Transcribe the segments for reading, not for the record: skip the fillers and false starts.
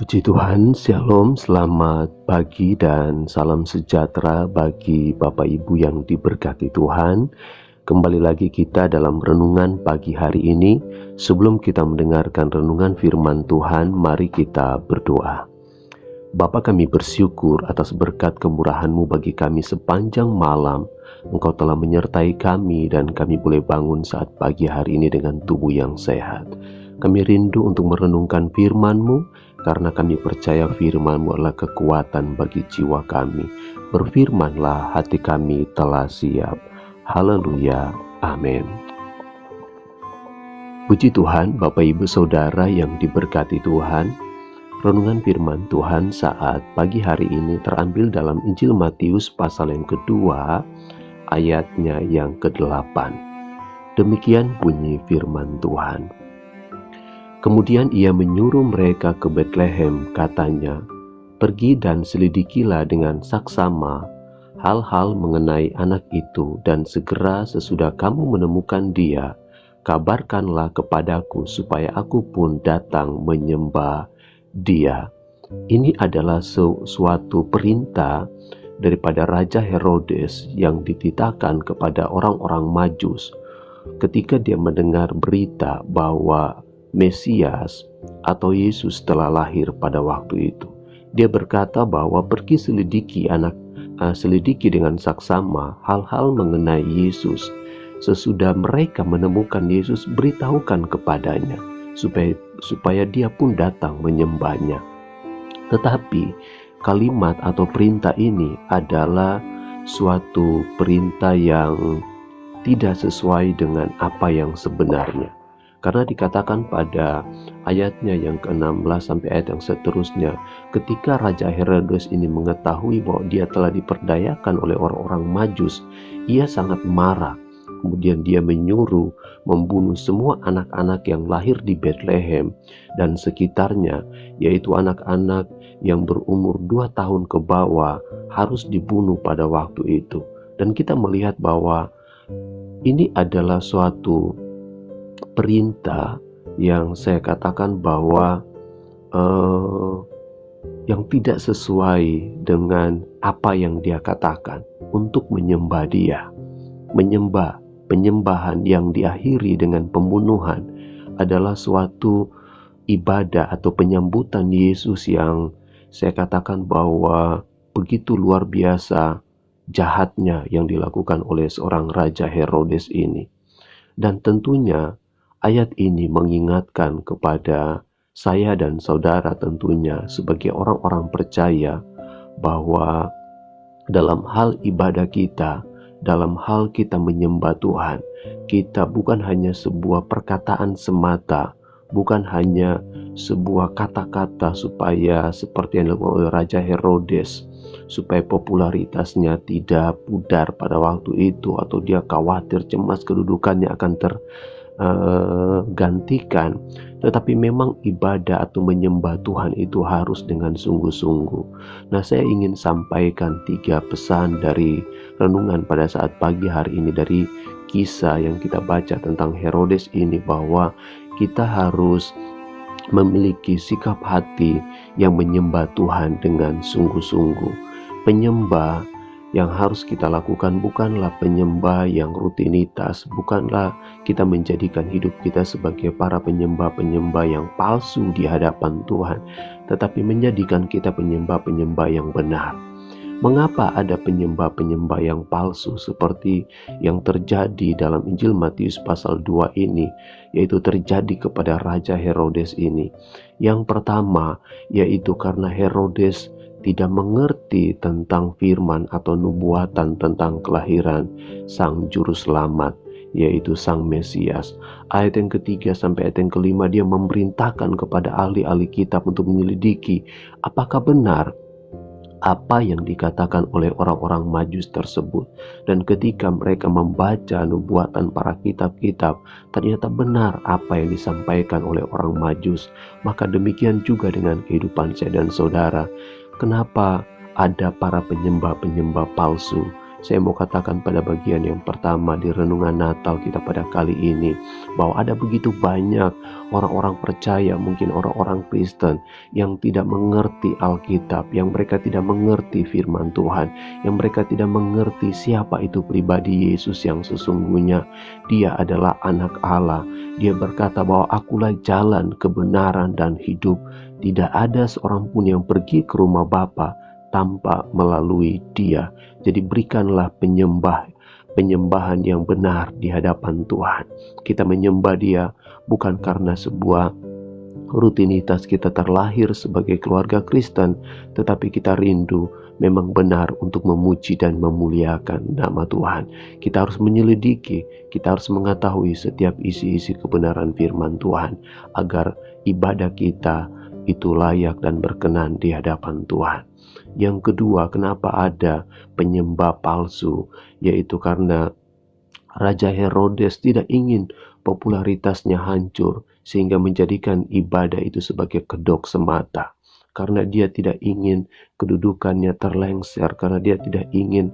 Puji Tuhan, Shalom, selamat pagi dan salam sejahtera bagi Bapak Ibu yang diberkati Tuhan. Kembali lagi kita dalam renungan pagi hari ini. Sebelum kita mendengarkan renungan firman Tuhan, mari kita berdoa. Bapa, kami bersyukur atas berkat kemurahan-Mu bagi kami sepanjang malam. Engkau telah menyertai kami dan kami boleh bangun saat pagi hari ini dengan tubuh yang sehat. Kami rindu untuk merenungkan firman-Mu, karena kami percaya firman-Mu adalah kekuatan bagi jiwa kami. Berfirmanlah, hati kami telah siap. Haleluya, amin. Puji Tuhan, Bapak Ibu Saudara yang diberkati Tuhan. Renungan firman Tuhan saat pagi hari ini terambil dalam Injil Matius pasal yang kedua, ayatnya yang ke-8. Demikian bunyi firman Tuhan. Kemudian ia menyuruh mereka ke Betlehem, katanya, "Pergi dan selidikilah dengan saksama hal-hal mengenai anak itu, dan segera sesudah kamu menemukan dia, kabarkanlah kepadaku supaya aku pun datang menyembah dia." Ini adalah suatu perintah daripada Raja Herodes yang dititahkan kepada orang-orang Majus ketika dia mendengar berita bahwa Mesias atau Yesus telah lahir pada waktu itu. Dia berkata bahwa pergi selidiki dengan saksama hal-hal mengenai Yesus. Sesudah mereka menemukan Yesus, beritahukan kepadanya supaya dia pun datang menyembahnya. Tetapi kalimat atau perintah ini adalah suatu perintah yang tidak sesuai dengan apa yang sebenarnya. Karena dikatakan pada ayatnya yang ke-16 sampai ayat yang seterusnya, ketika Raja Herodes ini mengetahui bahwa dia telah diperdayakan oleh orang-orang Majus, ia sangat marah. Kemudian dia menyuruh membunuh semua anak-anak yang lahir di Betlehem dan sekitarnya, yaitu anak-anak yang berumur 2 tahun ke bawah harus dibunuh pada waktu itu. Dan kita melihat bahwa ini adalah suatu perintah yang saya katakan bahwa yang tidak sesuai dengan apa yang dia katakan untuk menyembah dia. Penyembahan yang diakhiri dengan pembunuhan adalah suatu ibadah atau penyambutan Yesus yang saya katakan bahwa begitu luar biasa jahatnya yang dilakukan oleh seorang Raja Herodes ini. Dan tentunya ayat ini mengingatkan kepada saya dan saudara tentunya sebagai orang-orang percaya bahwa dalam hal ibadah kita, dalam hal kita menyembah Tuhan, kita bukan hanya sebuah perkataan semata, bukan hanya sebuah kata-kata supaya seperti yang dilakukan oleh Raja Herodes, supaya popularitasnya tidak pudar pada waktu itu, atau dia khawatir cemas kedudukannya akan tergantikan. Tetapi memang ibadah atau menyembah Tuhan itu harus dengan sungguh-sungguh. Nah, saya ingin sampaikan 3 pesan dari renungan pada saat pagi hari ini dari kisah yang kita baca tentang Herodes ini, bahwa kita harus memiliki sikap hati yang menyembah Tuhan dengan sungguh-sungguh. Penyembah yang harus kita lakukan bukanlah penyembah yang rutinitas, bukanlah kita menjadikan hidup kita sebagai para penyembah-penyembah yang palsu di hadapan Tuhan, tetapi menjadikan kita penyembah-penyembah yang benar. Mengapa ada penyembah-penyembah yang palsu seperti yang terjadi dalam Injil Matius pasal 2 ini, yaitu terjadi kepada Raja Herodes ini? Yang pertama, yaitu karena Herodes tidak mengerti tentang firman atau nubuatan tentang kelahiran Sang Juru Selamat, yaitu Sang Mesias. Ayat yang ketiga sampai ayat yang kelima, dia memerintahkan kepada ahli-ahli kitab untuk menyelidiki apakah benar apa yang dikatakan oleh orang-orang Majus tersebut. Dan ketika mereka membaca nubuatan para kitab-kitab, ternyata benar apa yang disampaikan oleh orang Majus. Maka demikian juga dengan kehidupan saya dan saudara. Kenapa ada para penyembah-penyembah palsu Saya mau katakan pada bagian yang pertama di renungan Natal kita pada kali ini, bahwa ada begitu banyak orang-orang percaya, mungkin orang-orang Kristen yang tidak mengerti Alkitab, yang mereka tidak mengerti firman Tuhan, yang mereka tidak mengerti siapa itu pribadi Yesus yang sesungguhnya. Dia adalah anak Allah. Dia berkata bahwa akulah jalan, kebenaran, dan hidup. Tidak ada seorang pun yang pergi ke rumah Bapa tanpa melalui Dia. Jadi berikanlah penyembahan yang benar di hadapan Tuhan. Kita menyembah Dia bukan karena sebuah rutinitas kita terlahir sebagai keluarga Kristen, tetapi kita rindu memang benar untuk memuji dan memuliakan nama Tuhan. Kita harus menyelidiki, kita harus mengetahui setiap isi-isi kebenaran firman Tuhan, agar ibadah kita itu layak dan berkenan di hadapan Tuhan. Yang kedua, kenapa ada penyembah palsu? Yaitu karena Raja Herodes tidak ingin popularitasnya hancur, sehingga menjadikan ibadah itu sebagai kedok semata. Karena dia tidak ingin kedudukannya terlengser, karena dia tidak ingin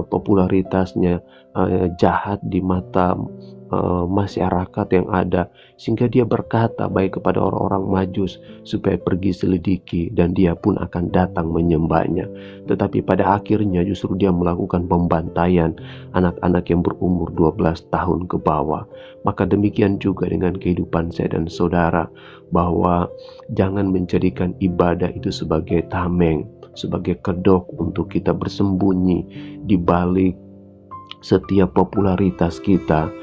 popularitasnya jahat di mata masyarakat yang ada, sehingga dia berkata baik kepada orang-orang Majus supaya pergi selidiki, dan dia pun akan datang menyembahnya. Tetapi pada akhirnya justru dia melakukan pembantaian anak-anak yang berumur 12 tahun ke bawah. Maka demikian juga dengan kehidupan saya dan saudara, bahwa jangan menjadikan ibadah itu sebagai tameng, sebagai kedok untuk kita bersembunyi di balik setiap popularitas kita.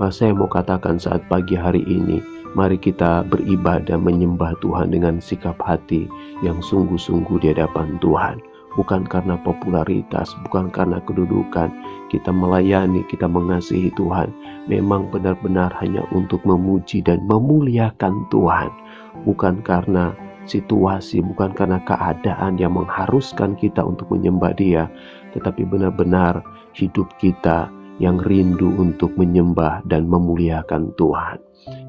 Saya mau katakan saat pagi hari ini, mari kita beribadah menyembah Tuhan dengan sikap hati yang sungguh-sungguh di hadapan Tuhan. Bukan karena popularitas, bukan karena kedudukan. Kita melayani, kita mengasihi Tuhan memang benar-benar hanya untuk memuji dan memuliakan Tuhan. Bukan karena situasi, bukan karena keadaan yang mengharuskan kita untuk menyembah Dia, tetapi benar-benar hidup kita yang rindu untuk menyembah dan memuliakan Tuhan.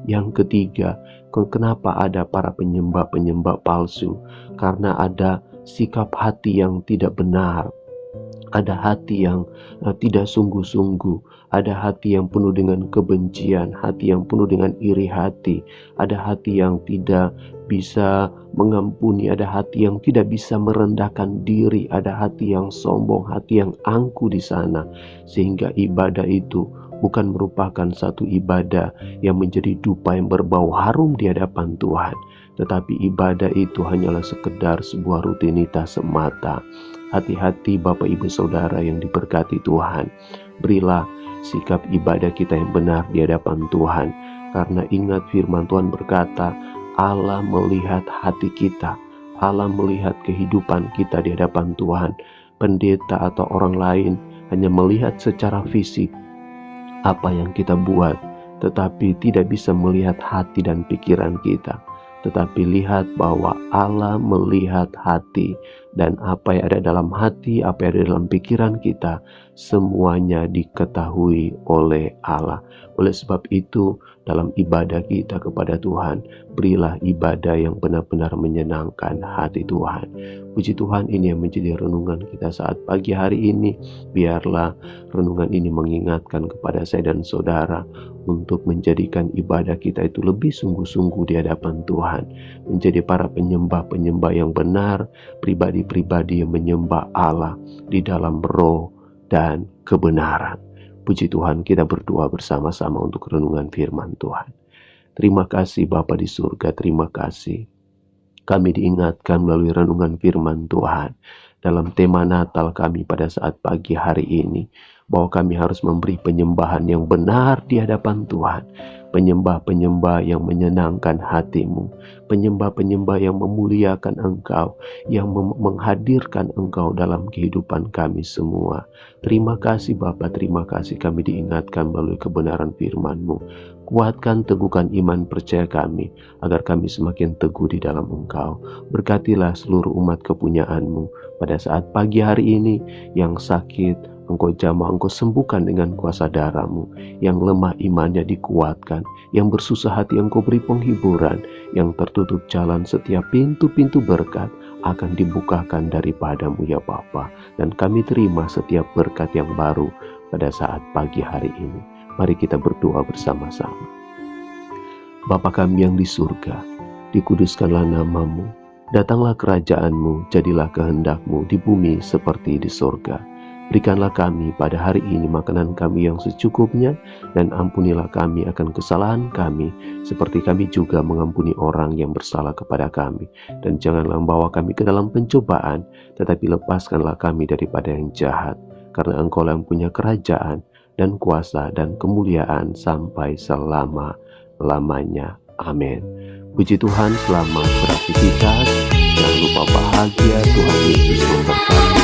Yang ketiga, kenapa ada para penyembah-penyembah palsu? Karena ada sikap hati yang tidak benar. Ada hati yang tidak sungguh-sungguh. Ada hati yang penuh dengan kebencian, hati yang penuh dengan iri hati. Ada hati yang tidak bisa mengampuni, ada hati yang tidak bisa merendahkan diri, ada hati yang sombong, hati yang angkuh di sana. Sehingga ibadah itu bukan merupakan satu ibadah yang menjadi dupa yang berbau harum di hadapan Tuhan, tetapi ibadah itu hanyalah sekedar sebuah rutinitas semata. Hati-hati Bapak Ibu Saudara yang diberkati Tuhan, berilah sikap ibadah kita yang benar di hadapan Tuhan. Karena ingat firman Tuhan berkata, Allah melihat hati kita, Allah melihat kehidupan kita di hadapan Tuhan. Pendeta atau orang lain hanya melihat secara fisik apa yang kita buat, tetapi tidak bisa melihat hati dan pikiran kita. Tetapi lihat bahwa Allah melihat hati, dan apa yang ada dalam hati, apa yang ada dalam pikiran kita, semuanya diketahui oleh Allah. Oleh sebab itu, dalam ibadah kita kepada Tuhan, berilah ibadah yang benar-benar menyenangkan hati Tuhan. Puji Tuhan, ini yang menjadi renungan kita saat pagi hari ini. Biarlah renungan ini mengingatkan kepada saya dan saudara untuk menjadikan ibadah kita itu lebih sungguh-sungguh di hadapan Tuhan. Menjadi para penyembah-penyembah yang benar, pribadi-pribadi yang menyembah Allah di dalam roh dan kebenaran. Puji Tuhan, kita berdoa bersama-sama untuk renungan firman Tuhan. Terima kasih Bapa di surga, terima kasih. Kami diingatkan melalui renungan firman Tuhan dalam tema Natal kami pada saat pagi hari ini, bahwa kami harus memberi penyembahan yang benar di hadapan Tuhan. Penyembah-penyembah yang menyenangkan hati-Mu, penyembah-penyembah yang memuliakan Engkau, yang menghadirkan Engkau dalam kehidupan kami semua. Terima kasih Bapa, terima kasih kami diingatkan melalui kebenaran firman-Mu. Kuatkan, teguhkan iman percaya kami, agar kami semakin teguh di dalam Engkau. Berkatilah seluruh umat kepunyaan-Mu pada saat pagi hari ini. Yang sakit Engkau jamah, Engkau sembuhkan dengan kuasa darah-Mu. Yang lemah imannya dikuatkan, yang bersusah hati Engkau beri penghiburan, yang tertutup jalan setiap pintu-pintu berkat akan dibukakan daripadamu ya Bapa, dan kami terima setiap berkat yang baru pada saat pagi hari ini. Mari kita berdoa bersama-sama. Bapa kami yang di surga, dikuduskanlah namamu, datanglah kerajaanmu, jadilah kehendakmu di bumi seperti di surga. Berikanlah kami pada hari ini makanan kami yang secukupnya, dan ampunilah kami akan kesalahan kami, seperti kami juga mengampuni orang yang bersalah kepada kami. Dan janganlah membawa kami ke dalam pencobaan, tetapi lepaskanlah kami daripada yang jahat, karena Engkau yang punya kerajaan, dan kuasa, dan kemuliaan sampai selama-lamanya. Amin. Puji Tuhan, selamat beraktivitas. Jangan lupa bahagia, Tuhan Yesus memberkati.